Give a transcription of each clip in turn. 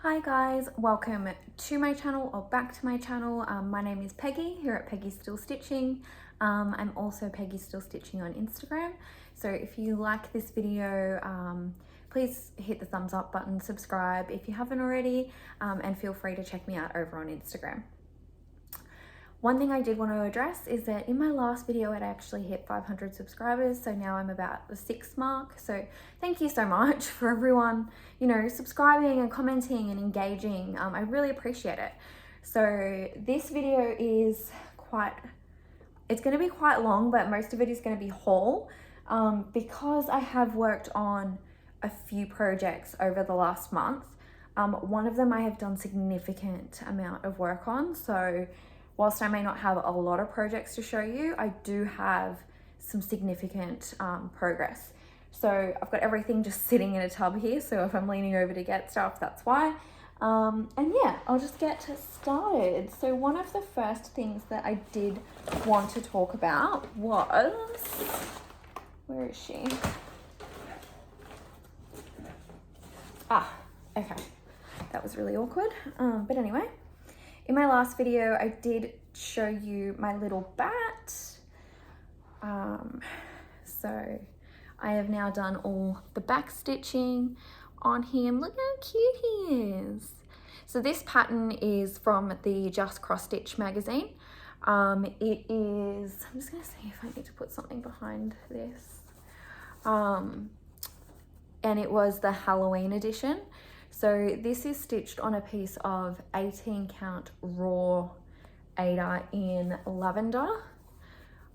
Hi guys, welcome to my channel or back to my channel. My name is Peggy here at Peggy Still Stitching. I'm also Peggy Still Stitching on Instagram. So if you like this video, please hit the thumbs up button, subscribe if you haven't already, and feel free to check me out over on Instagram. One thing I did want to address is that in my last video I'd actually hit 500 subscribers, so now I'm about the 6 mark. So thank you so much for everyone, you know, subscribing and commenting and engaging. I really appreciate it. So this video is it's going to be quite long, but most of it is going to be haul because I have worked on a few projects over the last month. One of them I have done significant amount of work on, so whilst I may not have a lot of projects to show you, I do have some significant progress. So I've got everything just sitting in a tub here, so if I'm leaning over to get stuff, that's why. And yeah, I'll just get started. So one of the first things that I did want to talk about was, where is she? Ah, okay. That was really awkward. But anyway. In my last video, I did show you my little bat. So I have now done all the back stitching on him. Look how cute he is. So this pattern is from the Just Cross Stitch magazine. It is, I'm just gonna see if I need to put something behind this. And it was the Halloween edition. So this is stitched on a piece of 18 count raw Aida in lavender.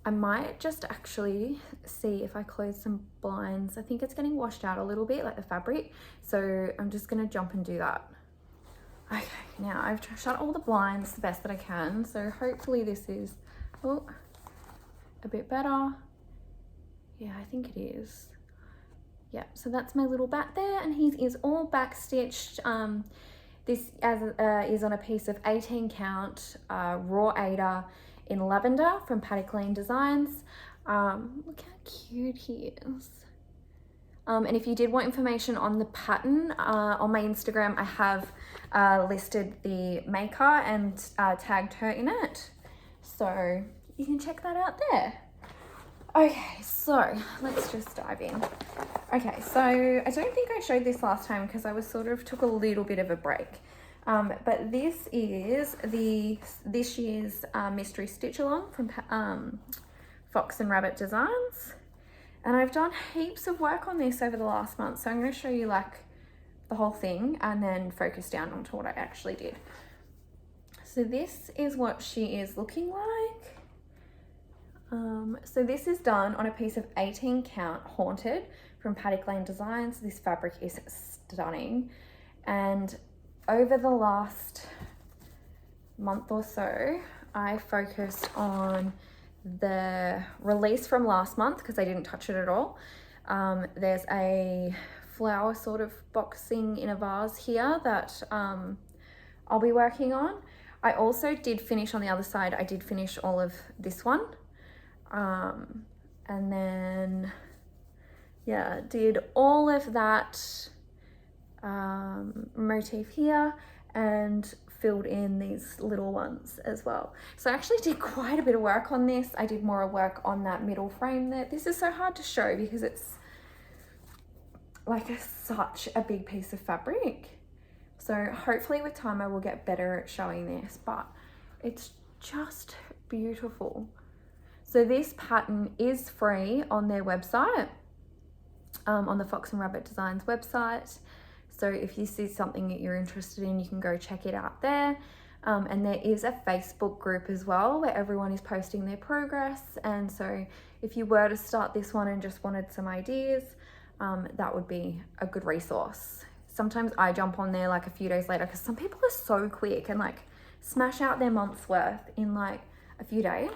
I might just actually see if I close some blinds. I think it's getting washed out a little bit, like the fabric. So I'm just gonna jump and do that. Okay, now I've shut all the blinds the best that I can. So hopefully this is, oh, a bit better. Yeah, I think it is. Yeah, so that's my little bat there, and he is all back stitched. This is on a piece of 18 count raw Aida in lavender from Paddock Designs. Look how cute he is. And if you did want information on the pattern, on my Instagram I have listed the maker and tagged her in it. So you can check that out there. Okay, so let's just dive in. Okay, so I don't think I showed this last time because I was took a little bit of a break. But this is this year's mystery stitch along from Fox and Rabbit Designs. And I've done heaps of work on this over the last month. So I'm going to show you like the whole thing and then focus down onto what I actually did. So this is what she is looking like. So this is done on a piece of 18 count Haunted from Paddock Designs. This fabric is stunning, and over the last month or so I focused on the release from last month because I didn't touch it at all. There's a flower sort of boxing in a vase here that I'll be working on. I also did finish on the other side. I did finish all of this one. And then, yeah, did all of that motif here and filled in these little ones as well. So I actually did quite a bit of work on this. I did more work on that middle frame there. This is so hard to show because it's like such a big piece of fabric. So hopefully with time I will get better at showing this, but it's just beautiful. So this pattern is free on their website, on the Fox and Rabbit Designs website. So if you see something that you're interested in, you can go check it out there. And there is a Facebook group as well where everyone is posting their progress. And so if you were to start this one and just wanted some ideas, that would be a good resource. Sometimes I jump on there like a few days later because some people are so quick and like smash out their month's worth in like a few days.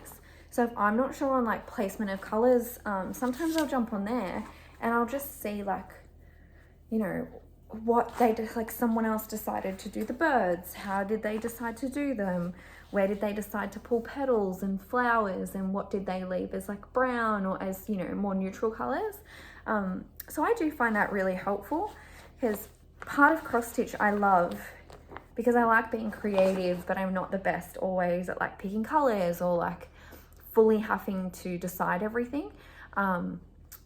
So if I'm not sure on like placement of colors, sometimes I'll jump on there and I'll just see like, you know, what they did, like someone else decided to do the birds. How did they decide to do them? Where did they decide to pull petals and flowers, and what did they leave as like brown or as, you know, more neutral colors? So I do find that really helpful because part of cross stitch I love because I like being creative, but I'm not the best always at like picking colors or like fully having to decide everything.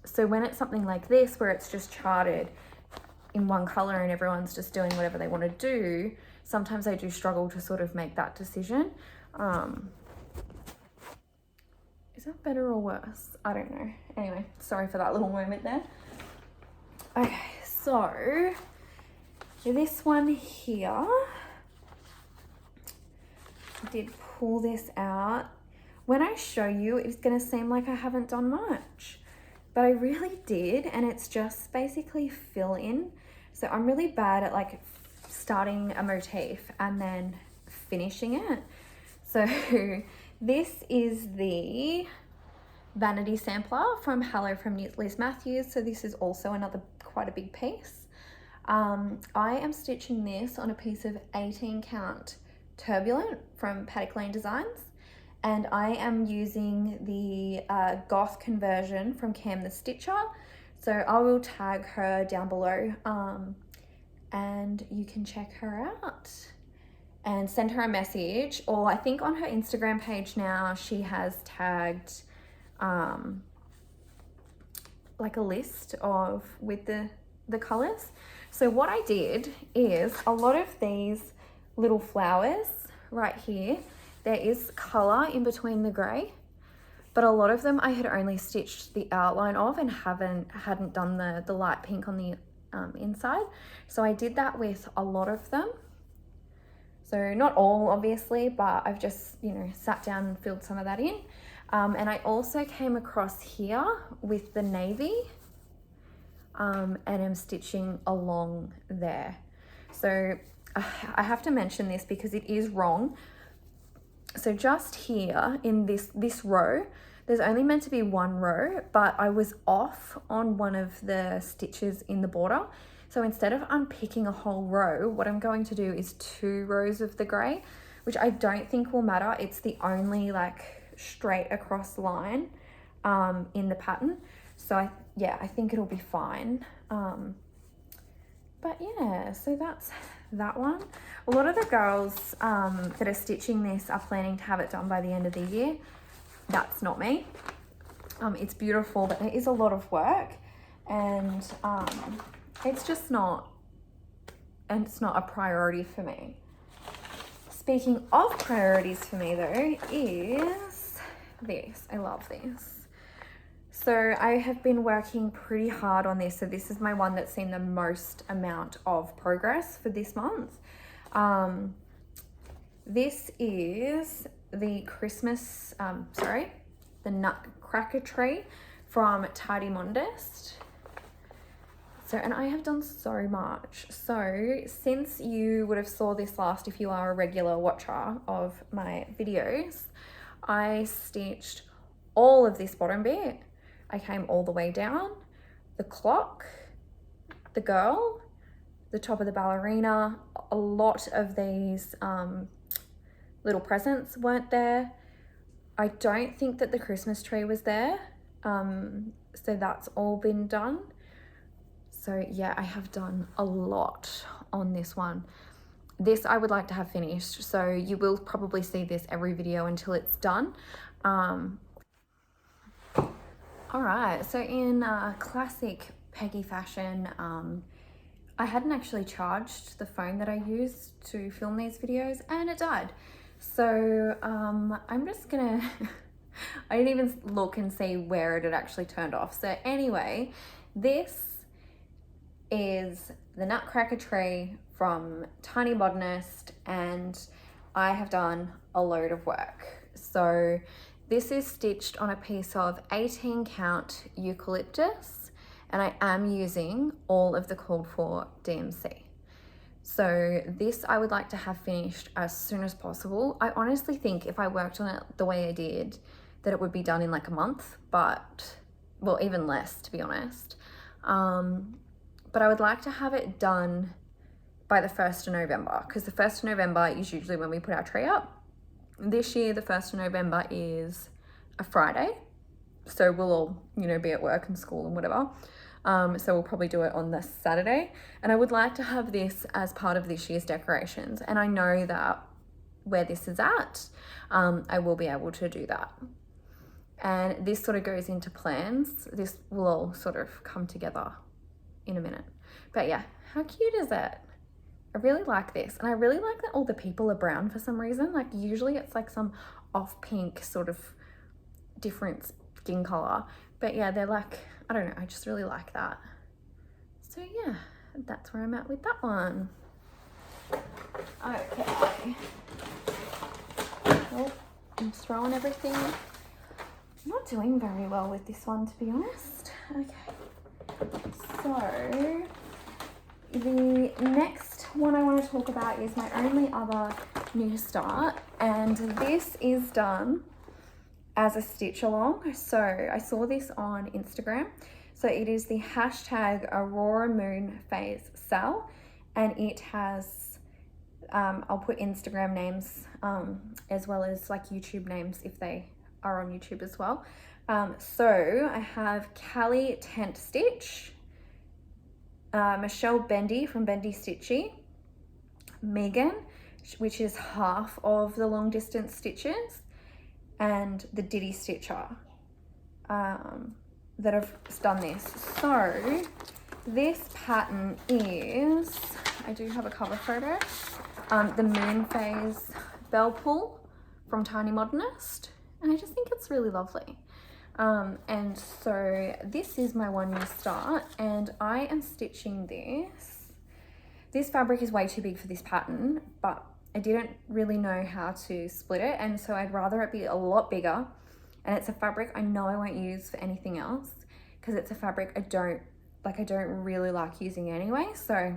So when it's something like this where it's just charted in one color and everyone's just doing whatever they want to do, sometimes I do struggle to sort of make that decision. Is that better or worse? I don't know. Anyway, sorry for that little moment there. Okay, so this one here, I did pull this out. When I show you, it's going to seem like I haven't done much, but I really did, and it's just basically fill in. So I'm really bad at like starting a motif and then finishing it. So this is the Vanity Sampler from Hello from Liz Matthews. So this is also another quite a big piece. I am stitching this on a piece of 18 count Turbulent from Paddock Designs, and I am using the Goth conversion from Cam the Stitcher. So I will tag her down below, and you can check her out and send her a message, or I think on her Instagram page now she has tagged like a list of with the colors. So what I did is a lot of these little flowers right here, there is color in between the gray, but a lot of them I had only stitched the outline of and hadn't done the light pink on the inside. So I did that with a lot of them. So not all obviously, but I've just, you know, sat down and filled some of that in. And I also came across here with the navy and I'm stitching along there. So I have to mention this because it is wrong. So just here in this row, there's only meant to be one row, but I was off on one of the stitches in the border. So instead of unpicking a whole row, what I'm going to do is 2 rows of the gray, which I don't think will matter. It's the only like straight across line in the pattern. So I think it'll be fine. But yeah, so that's that one. A lot of the girls that are stitching this are planning to have it done by the end of the year. That's not me. It's beautiful, but it is a lot of work, and it's just not, and it's not a priority for me. Speaking of priorities for me though, is this. I love this. So I have been working pretty hard on this. So this is my one that's seen the most amount of progress for this month. This is the Christmas, the Nutcracker tree from Tidy Mondest. So, and I have done so much. So since you would have saw this last, if you are a regular watcher of my videos, I stitched all of this bottom bit. I came all the way down, the clock, the girl, the top of the ballerina. A lot of these little presents weren't there. I don't think that the Christmas tree was there. So that's all been done. So yeah, I have done a lot on this one. This I would like to have finished. So you will probably see this every video until it's done. All right, so in classic Peggy fashion, I hadn't actually charged the phone that I used to film these videos, and it died. So I'm just gonna, I didn't even look and see where it had actually turned off. So anyway, this is the Nutcracker tree from Tiny Modernist, and I have done a load of work. So this is stitched on a piece of 18 count eucalyptus, and I am using all of the called for DMC. So this I would like to have finished as soon as possible. I honestly think if I worked on it the way I did, that it would be done in like a month, but, well, even less to be honest. But I would like to have it done by the 1st of November, because the 1st of November is usually when we put our tree up. This year, the 1st of November is a Friday, so we'll all, you know, be at work and school and whatever. So we'll probably do it on this Saturday. And I would like to have this as part of this year's decorations. And I know that where this is at, I will be able to do that. And this sort of goes into plans. This will all sort of come together in a minute. But yeah, how cute is it? I really like this. And I really like that all the people are brown for some reason. Like usually it's like some off pink sort of different skin color. But yeah, they're like, I don't know, I just really like that. So yeah, that's where I'm at with that one. Okay. Oh, I'm throwing everything. I'm not doing very well with this one, to be honest. Okay, so the next one I want to talk about is my only other new start, and this is done as a stitch along. So I saw this on Instagram. So it is the hashtag auroramoonsal, and it has, I'll put Instagram names as well as like YouTube names if they are on YouTube as well. So I have Callie Tent Stitch, Michelle Bendy from Bendy Stitchy, Megan, which is half of the long distance stitches, and the Diddy Stitcher that have done this. So this pattern is, I do have a cover photo, the Moon Phase Bell Pull from Tiny Modernist, and I just think it's really lovely. And so this is my one new start, and I am stitching this. This fabric is way too big for this pattern, but I didn't really know how to split it, and so I'd rather it be a lot bigger. And it's a fabric I know I won't use for anything else because it's a fabric I don't really like using anyway. So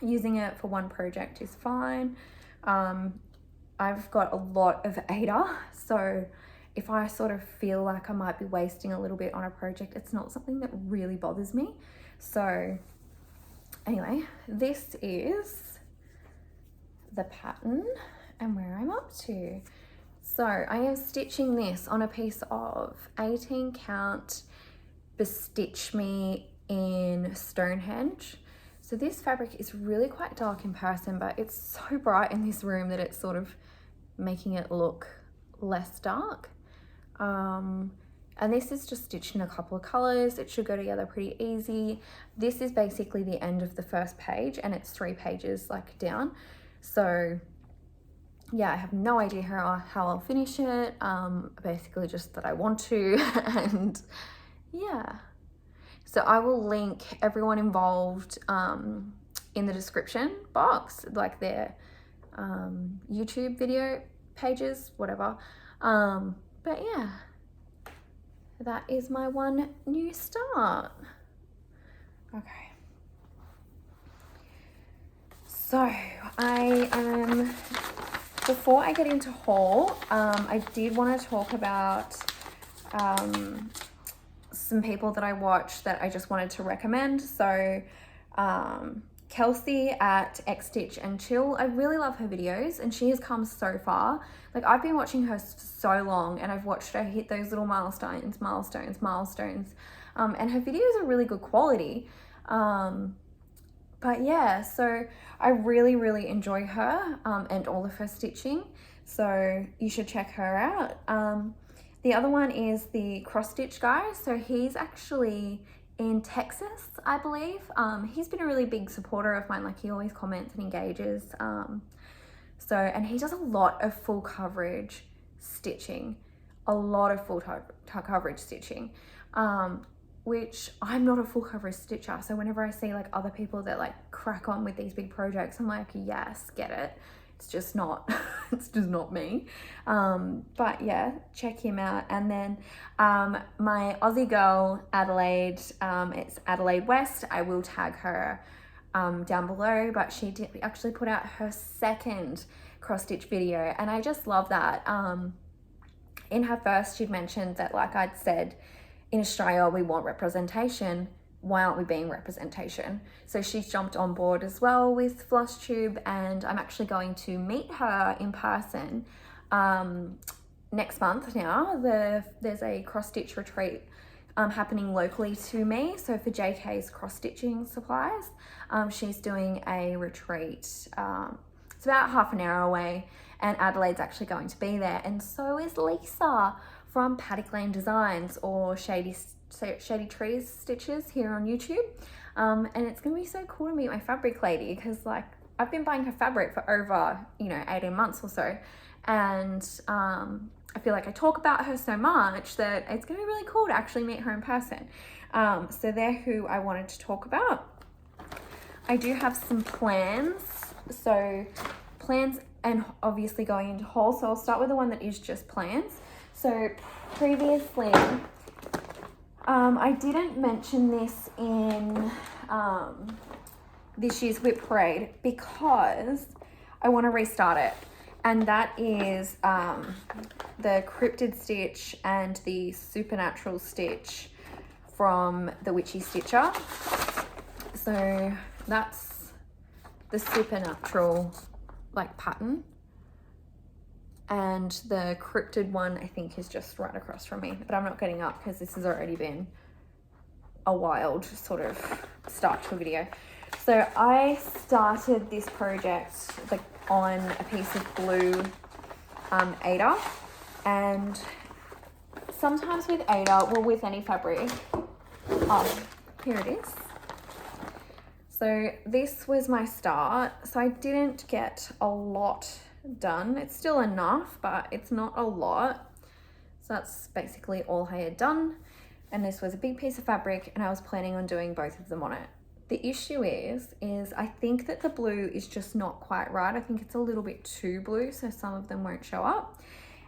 using it for one project is fine. I've got a lot of Ada, so if I sort of feel like I might be wasting a little bit on a project, it's not something that really bothers me. So anyway, this is the pattern and where I'm up to. So I am stitching this on a piece of 18 count Bestitch Me in Stonehenge. So this fabric is really quite dark in person, but it's so bright in this room that it's sort of making it look less dark. And this is just stitched in a couple of colors. It should go together pretty easy. This is basically the end of the first page, and it's 3 pages like down. So yeah, I have no idea how I'll finish it. Basically just that I want to, and yeah. So I will link everyone involved in the description box, like their YouTube video pages, whatever. But yeah, that is my one new start. Okay. So I am, before I get into haul, I did want to talk about some people that I watched that I just wanted to recommend. So Kelsey at stitchandchill, I really love her videos, and she has come so far. Like I've been watching her so long, and I've watched her hit those little milestones, and her videos are really good quality. But yeah, so I really enjoy her and all of her stitching, so you should check her out. The other one is the cross stitch guy. So he's actually in Texas, I believe. He's been a really big supporter of mine. Like he always comments and engages. And he does a lot of full coverage stitching, which I'm not a full coverage stitcher. So whenever I see like other people that like crack on with these big projects, I'm like, yes, get it. It's just not, it's just not me. But yeah, check him out. And then my Aussie girl, Adelaide, it's Adelaide West. I will tag her down below, but she did actually put out her second cross stitch video, and I just love that. In her first, she'd mentioned that, like I'd said, in Australia we want representation. Why aren't we being representation? So she's jumped on board as well with Flosstube, and I'm actually going to meet her in person next month now. There's a cross stitch retreat happening locally to me. So for JK's cross stitching supplies, she's doing a retreat. It's about half an hour away, and Adelaide's actually going to be there, and so is Lisa from Paddock Designs, or Shady Trees Stitches here on YouTube. And it's gonna be so cool to meet my fabric lady, because like I've been buying her fabric for over 18 months or so, and I feel like I talk about her so much that it's gonna be really cool to actually meet her in person. So they're who I wanted to talk about. I do have some plans, so plans and obviously going into haul. So I'll start with the one that is just plans. So previously, I didn't mention this in this year's Whip Parade because I want to restart it. And that is the Cryptid Stitch and the Supernatural Stitch from the Witchy Stitcher. So that's the Supernatural pattern. And the Cryptid one, I think, is just right across from me. But I'm not getting up because this has already been a wild sort of start to a video. So I started this project on a piece of blue Aida. And sometimes with Aida, well, with any fabric, here it is. So this was my start. So I didn't get a lot done. It's still enough, but it's not a lot. So that's basically all I had done. And this was a big piece of fabric, and I was planning on doing both of them on it. The issue is I think that the blue is just not quite right. I think it's a little bit too blue, so some of them won't show up.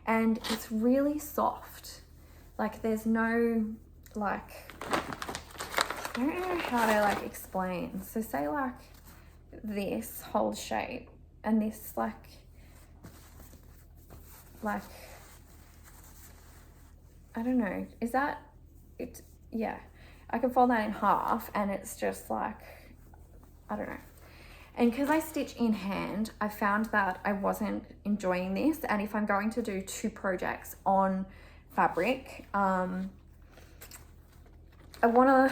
And it's really soft. There's no, I don't know how to explain. So say this holds shape, and this I don't know, is that it? Yeah, I can fold that in half, and it's just I don't know. And because I stitch in hand, I found that I wasn't enjoying this. And if I'm going to do 2 projects on fabric, I want to,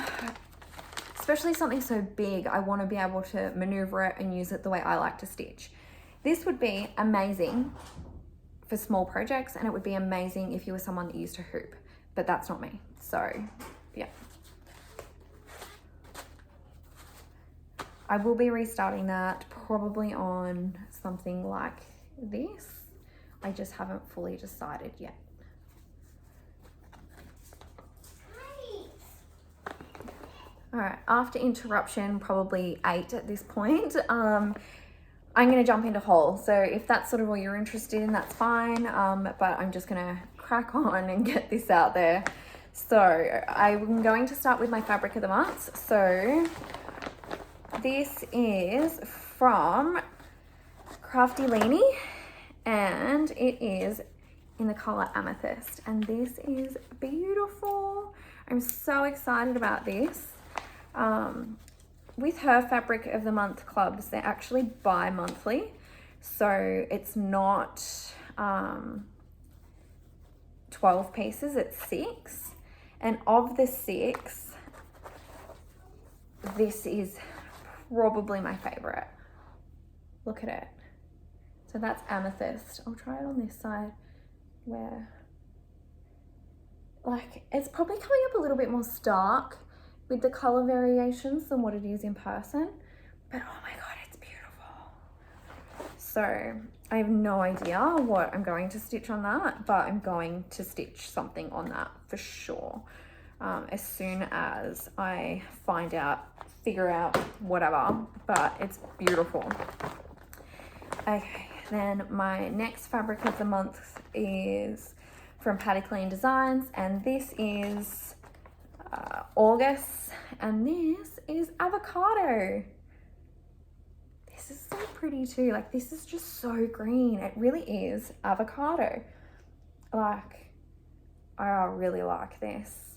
especially something so big, I want to be able to maneuver it and use it the way I like to stitch. This would be amazing for small projects, and it would be amazing if you were someone that used to hoop, but that's not me. So yeah, I will be restarting that probably on something like this. I just haven't fully decided yet. All right, after interruption, probably 8 at this point, I'm going to jump into haul. So if that's sort of what you're interested in, that's fine. But I'm just going to crack on and get this out there. So I'm going to start with my fabric of the month. So this is from Crafty Leanie, and it is in the color Amethyst. And this is beautiful. I'm so excited about this. With her fabric of the month clubs, they're actually bi-monthly, so it's not 12 pieces, it's 6, and of the 6, this is probably my favorite. Look at it. So that's Amethyst. I'll try it on this side where it's probably coming up a little bit more stark with the color variations than what it is in person, but oh my god, it's beautiful. So I have no idea what I'm going to stitch on that, but I'm going to stitch something on that for sure, as soon as I figure out whatever, but it's beautiful. Okay, then my next fabric of the month is from Paddock Designs, and this is August, and this is Avocado. This is so pretty too. This is just so green. It really is avocado. I really like this.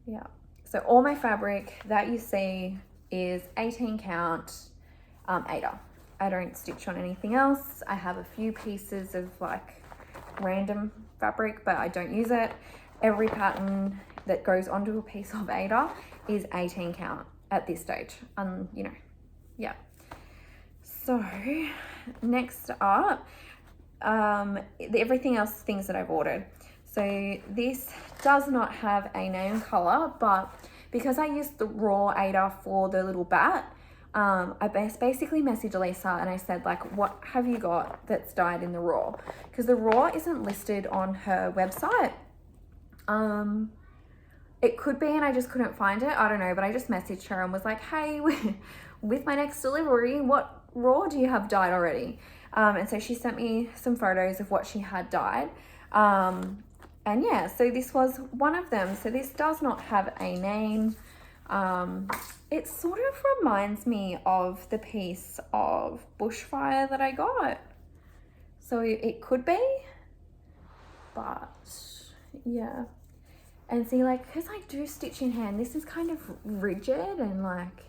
Yeah. So all my fabric that you see is 18 count Aida. I don't stitch on anything else. I have a few pieces of random fabric, but I don't use it. Every pattern that goes onto a piece of Aida is 18 count at this stage. You know, yeah. So next up, everything else, things that I've ordered. So this does not have a name color, but because I used the raw Aida for the little bat, I basically messaged Lisa and I said, like, what have you got that's dyed in the raw? Because the raw isn't listed on her website. It could be, and I just couldn't find it. I don't know, but I just messaged her and was like, hey, with my next delivery, what raw do you have dyed already? And so she sent me some photos of what she had dyed. And yeah, so this was one of them. So this does not have a name. It sort of reminds me of the piece of bushfire that I got. So it could be, but yeah. And see, like, because I do stitch in hand, this is kind of rigid and like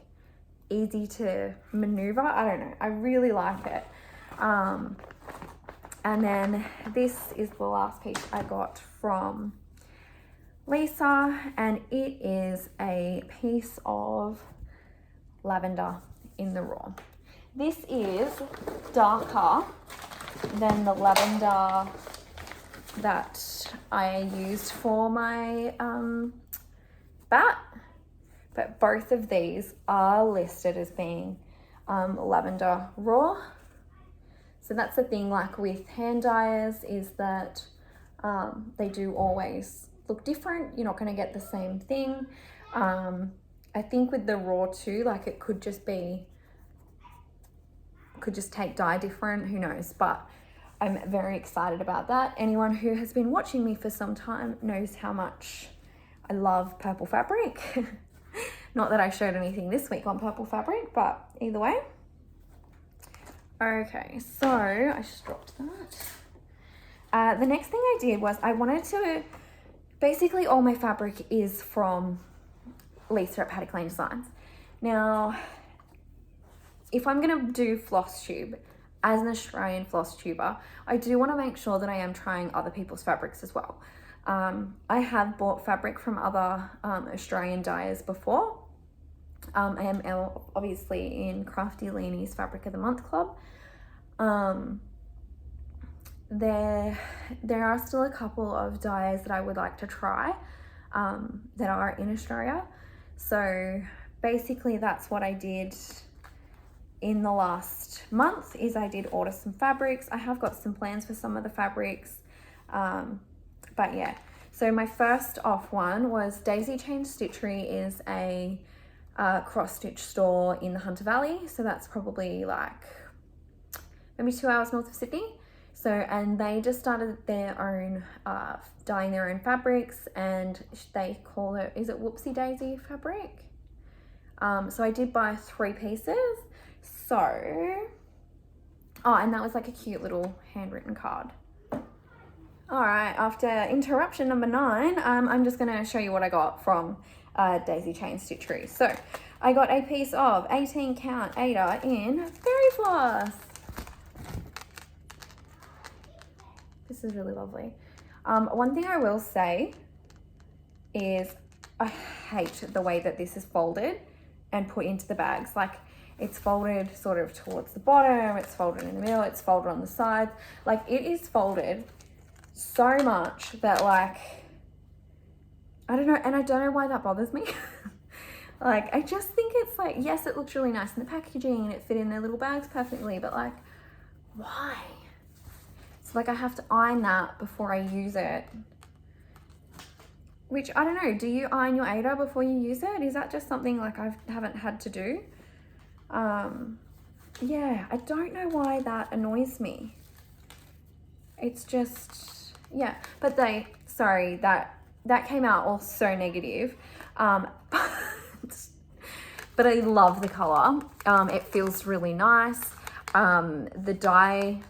easy to maneuver. I don't know, I really like it. And then this is the last piece I got from Lisa, and it is a piece of lavender in the raw. This is darker than the lavender that I used for my bat, but both of these are listed as being lavender raw. So that's the thing, like with hand dyers, is that they do always look different. You're not going to get the same thing. I think with the raw too, like it could just take dye different, who knows, but I'm very excited about that. Anyone who has been watching me for some time knows how much I love purple fabric. Not that I showed anything this week on purple fabric, but either way. Okay, so I just dropped that. The next thing I did was I wanted to, basically all my fabric is from Lisa at Paddock Lane Designs. Now, if I'm gonna do Flosstube as an Australian floss tuber, I do want to make sure that I am trying other people's fabrics as well. I have bought fabric from other Australian dyers before. I am obviously in Crafty Leanie's Fabric of the Month Club. There are still a couple of dyers that I would like to try that are in Australia. So basically that's what I did in the last month, is I did order some fabrics. I have got some plans for some of the fabrics, but yeah. So my first off one was Daisy Chain Stitchery is a cross stitch store in the Hunter Valley. So that's probably like maybe 2 hours north of Sydney. So, and they just started their own, dyeing their own fabrics, and they call it, is it Whoopsie Daisy fabric? So I did buy 3 pieces. So, oh, and that was like a cute little handwritten card. All right, after interruption number 9, I'm just gonna show you what I got from Daisy Chain Stitchery. So I got a piece of 18 count Aida in Fairy Floss. This is really lovely. One thing I will say is I hate the way that this is folded and put into the bags. Like, it's folded sort of towards the bottom, it's folded in the middle, it's folded on the sides. Like, it is folded so much that, like, I don't know, and I don't know why that bothers me. Like, I just think it's like, yes, it looks really nice in the packaging and it fit in their little bags perfectly, but like, why? So like I have to iron that before I use it. Which, I don't know, do you iron your Aida before you use it? Is that just something like I haven't had to do? Yeah, I don't know why that annoys me. It's just, yeah. But sorry, that came out all so negative. But I love the color. It feels really nice. The dye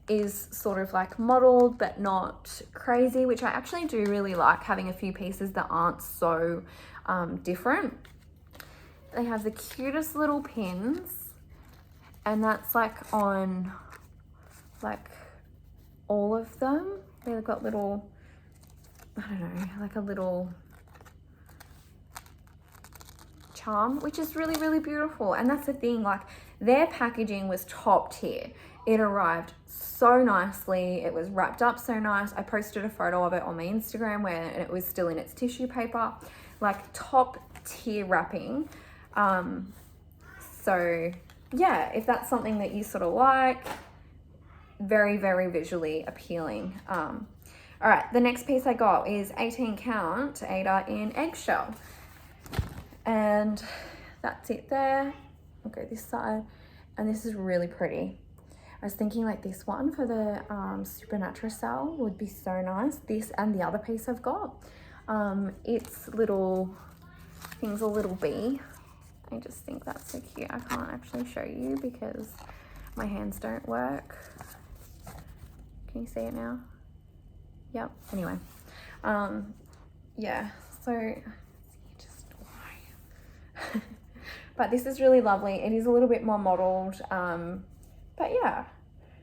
is sort of like mottled but not crazy, which I actually do really like, having a few pieces that aren't so different. They have the cutest little pins, and that's like on like all of them. They've got little, I don't know, like a little charm, which is really, really beautiful. And that's the thing, like their packaging was top tier. It arrived so nicely. It was wrapped up so nice. I posted a photo of it on my Instagram where it was still in its tissue paper, like top tier wrapping. So yeah, if that's something that you sort of like, very, very visually appealing. All right, the next piece I got is 18 count Ada in eggshell. And that's it there. I'll go this side. And this is really pretty. I was thinking like this one for the Supernatural cell would be so nice. This and the other piece I've got. Its little thing's a little bee. I just think that's so cute. I can't actually show you because my hands don't work. Can you see it now? Yep. Anyway, yeah. So just why? But this is really lovely. It is a little bit more modeled. But yeah.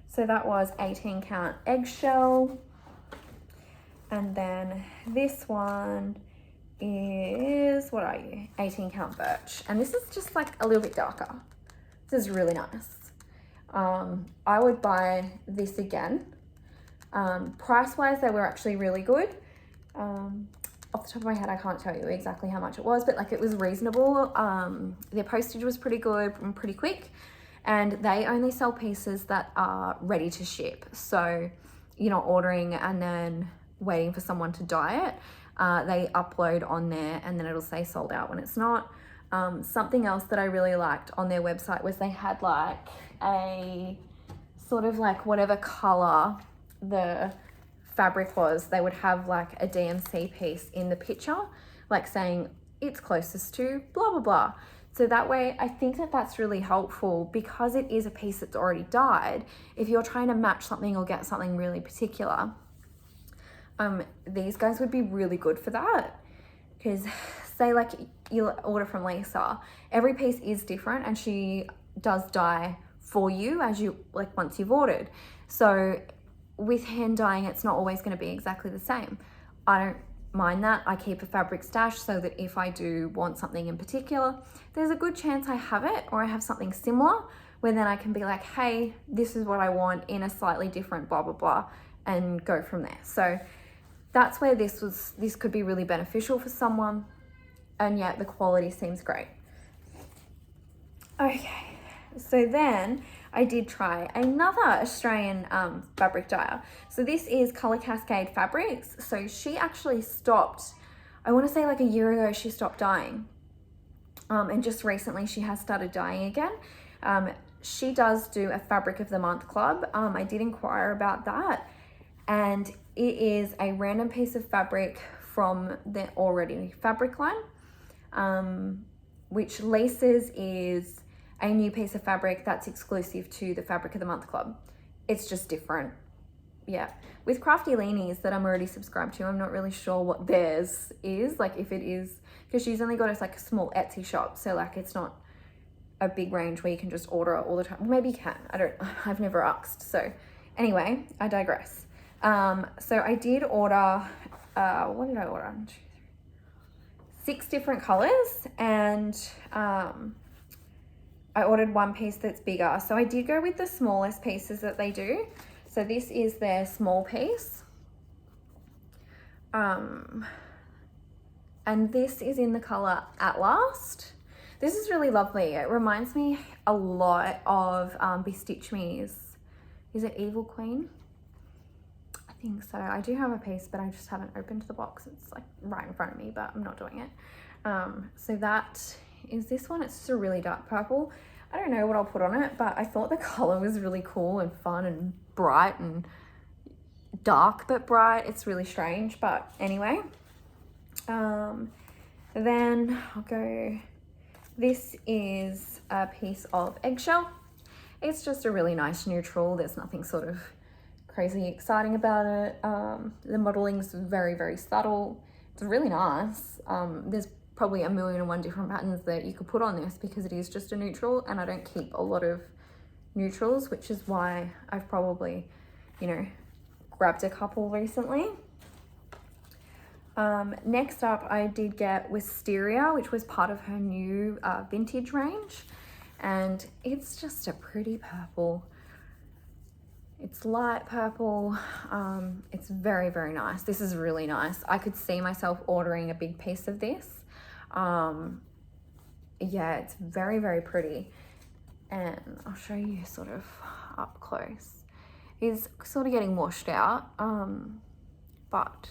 So that was 18 count eggshell, and then this one is, what are you? 18 count birch, and this is just like a little bit darker. This is really nice. I would buy this again. Price wise, they were actually really good. Off the top of my head, I can't tell you exactly how much it was, but like it was reasonable. Their postage was pretty good and pretty quick, and they only sell pieces that are ready to ship. So you're not ordering and then waiting for someone to dye it. They upload on there and then it'll say sold out when it's not. Something else that I really liked on their website was they had like a sort of like whatever color the fabric was, they would have like a DMC piece in the picture, like saying it's closest to blah, blah, blah. So that way, I think that that's really helpful because it is a piece that's already dyed. If you're trying to match something or get something really particular, these guys would be really good for that. Because say like you order from Lisa, every piece is different and she does dye for you as you, like once you've ordered. So with hand dyeing, it's not always going to be exactly the same. I don't mind that. I keep a fabric stash so that if I do want something in particular, there's a good chance I have it or I have something similar where then I can be like, hey, this is what I want in a slightly different blah, blah, blah, and go from there. So that's where this could be really beneficial for someone. And yet the quality seems great. Okay, so then I did try another Australian fabric dyer. So this is Colour Cascade Fabrics. So she actually stopped, I want to say like a year ago, she stopped dyeing. And just recently she has started dyeing again. She does do a Fabric of the Month club. I did inquire about that. And it is a random piece of fabric from the already fabric line, which Lisa's is a new piece of fabric that's exclusive to the Fabric of the Month club. It's just different. Yeah. With Crafty Leanies that I'm already subscribed to, I'm not really sure what theirs is, like if it is, because she's only got us like a small Etsy shop. So like it's not a big range where you can just order it all the time. Well, maybe you can. I've never asked. So anyway, I digress. So I did order, what did I order? 1, 2, 3, 6 different colors, and I ordered one piece that's bigger. So I did go with the smallest pieces that they do. So this is their small piece. And this is in the color At Last. This is really lovely. It reminds me a lot of Bestitch Me's, is it Evil Queen? I think so. I do have a piece, but I just haven't opened the box. It's like right in front of me, but I'm not doing it. So that is this one. It's just a really dark purple. I don't know what I'll put on it, but I thought the color was really cool and fun and bright and dark but bright. It's really strange, but anyway. Then I'll go, this is a piece of eggshell. It's just a really nice neutral. There's nothing sort of crazy exciting about it. The modeling's very, very subtle. It's really nice. There's probably 1,000,001 different patterns that you could put on this because it is just a neutral, and I don't keep a lot of neutrals, which is why I've probably, you know, grabbed a couple recently. Next up, I did get Wisteria, which was part of her new vintage range, and it's just a pretty purple. It's light purple. It's very, very nice. This is really nice. I could see myself ordering a big piece of this. Yeah, it's very, very pretty. And I'll show you sort of up close. It's sort of getting washed out, but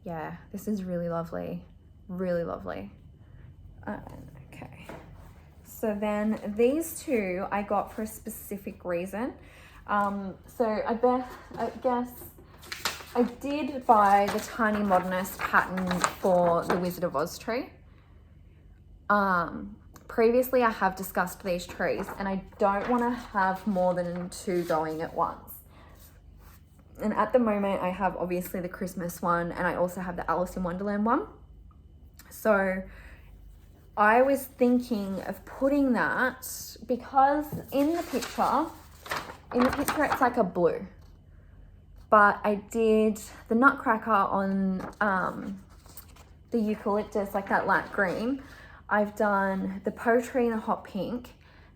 yeah, this is really lovely, really lovely. Okay, so then these two I got for a specific reason. So I guess I did buy the Tiny Modernist pattern for the Wizard of Oz tree. Previously I have discussed these trees, and I don't want to have more than 2 going at once. And at the moment I have obviously the Christmas one, and I also have the Alice in Wonderland one. So I was thinking of putting that, because in the picture it's like a blue, but I did the Nutcracker on the eucalyptus, like that light green. I've done the poetry in a hot pink,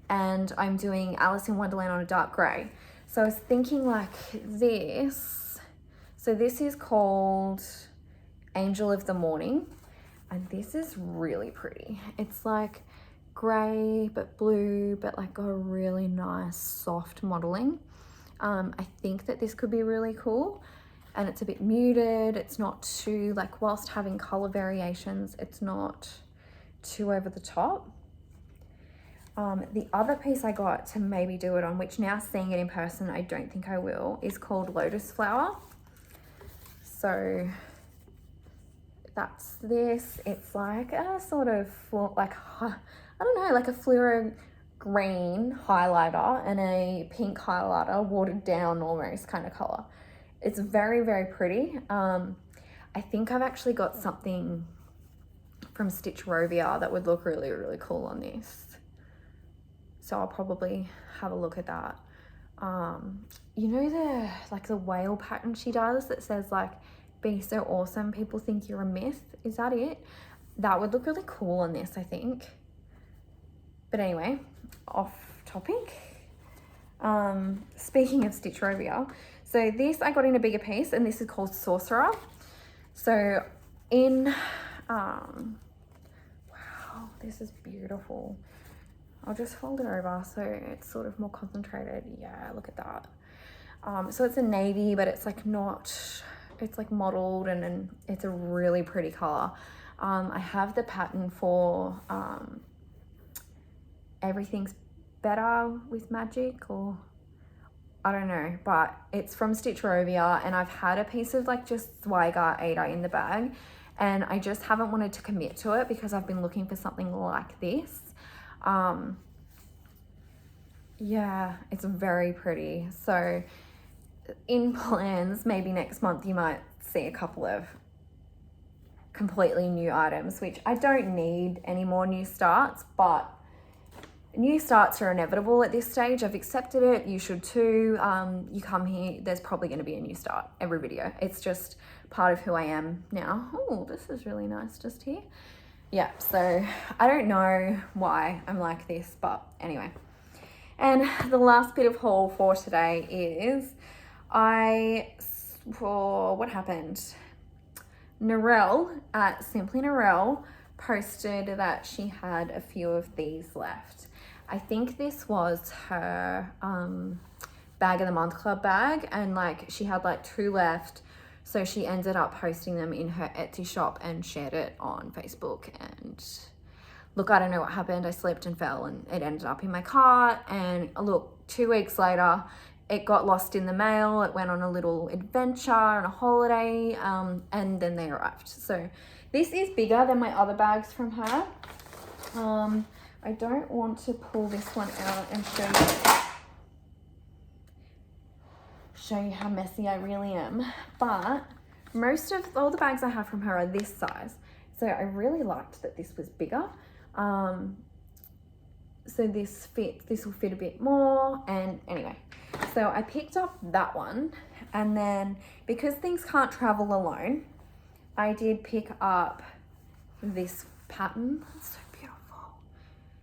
and I'm doing Alice in Wonderland on a dark grey. So I was thinking like this. So this is called Angel of the Morning, and this is really pretty. It's like grey but blue, but like a really nice soft modeling. I think that this could be really cool, and it's a bit muted. It's not too, like, whilst having color variations, it's not too over the top. The other piece I got to maybe do it on, which now seeing it in person I don't think I will, is called Lotus Flower. So that's this. It's like a sort of like, I don't know, like a fluoro green highlighter and a pink highlighter, watered down almost kind of color. It's very, very pretty. I think I've actually got something from Stitch Rovia that would look really, really cool on this. So I'll probably have a look at that. You know the whale pattern she does that says like, be so awesome, people think you're a myth? Is that it? That would look really cool on this, I think. But anyway, off topic. Speaking of Stitch Rovia, so this I got in a bigger piece, and this is called Sorcerer. So in, wow, this is beautiful. I'll just fold it over so it's sort of more concentrated. Yeah, look at that. So it's a navy, but it's like not, it's like mottled, and it's a really pretty color. I have the pattern for Everything's Better with Magic, or I don't know, but it's from Stitch Rovia, and I've had a piece of like just Zweigart Ada in the bag, and I just haven't wanted to commit to it because I've been looking for something like this. Yeah, it's very pretty. So in plans, maybe next month you might see a couple of completely new items, which I don't need any more new starts, but new starts are inevitable at this stage. I've accepted it. You should too. You come here, there's probably going to be a new start every video. It's just part of who I am now. Oh, this is really nice just here. Yeah, so I don't know why I'm like this, but anyway. And the last bit of haul for today is what happened? Narelle at Simply Narelle posted that she had a few of these left. I think this was her bag of the month club bag, and like she had like 2 left, so she ended up posting them in her Etsy shop and shared it on Facebook. And look, I don't know what happened. I slipped and fell, and it ended up in my cart, and look, 2 weeks later it got lost in the mail. It went on a little adventure on a holiday, and then they arrived. So this is bigger than my other bags from her. I don't want to pull this one out and show you how messy I really am, but most of all the bags I have from her are this size. So I really liked that this was bigger. So this will fit a bit more. And anyway, so I picked up that one, and then because things can't travel alone, I did pick up this pattern. It's so beautiful.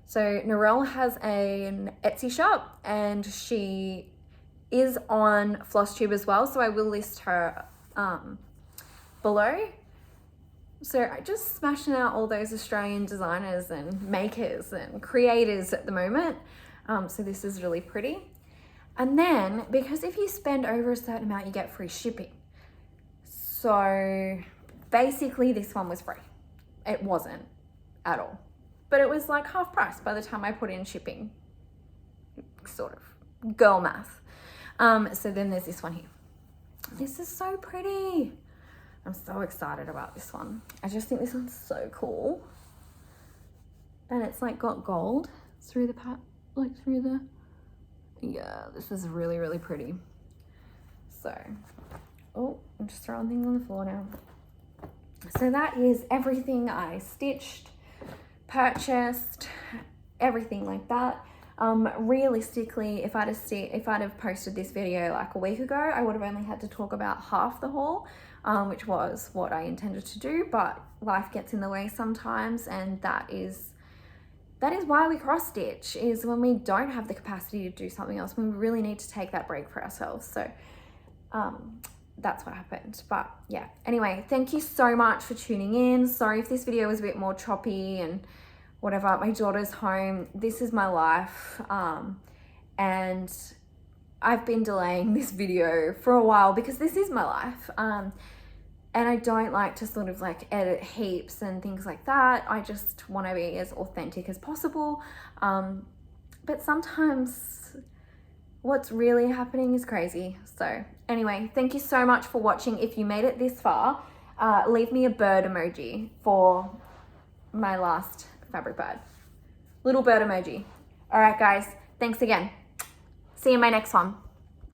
So Narelle has an Etsy shop and she is on Flosstube as well, so I will list her below. So I just smashing out all those Australian designers and makers and creators at the moment. So this is really pretty. And then, because if you spend over a certain amount, you get free shipping. So basically this one was free. It wasn't at all, but it was like half price by the time I put in shipping, sort of girl math. So then there's this one here. This is so pretty. I'm so excited about this one. I just think this one's so cool. And it's like got gold through the yeah, this is really, really pretty. So, oh, I'm just throwing things on the floor now. So that is everything I stitched, purchased, everything like that. Realistically, if I'd have posted this video like a week ago, I would have only had to talk about half the haul, which was what I intended to do, but life gets in the way sometimes, and that is why we cross stitch, is when we don't have the capacity to do something else, when we really need to take that break for ourselves. So that's what happened. But yeah, anyway, thank you so much for tuning in. Sorry if this video was a bit more choppy and whatever. My daughter's home. This is my life. And I've been delaying this video for a while because this is my life. And I don't like to sort of like edit heaps and things like that. I just want to be as authentic as possible. But sometimes what's really happening is crazy. So anyway, thank you so much for watching. If you made it this far, leave me a bird emoji for my last fabric bird. Little bird emoji. All right, guys, thanks again. See you in my next one.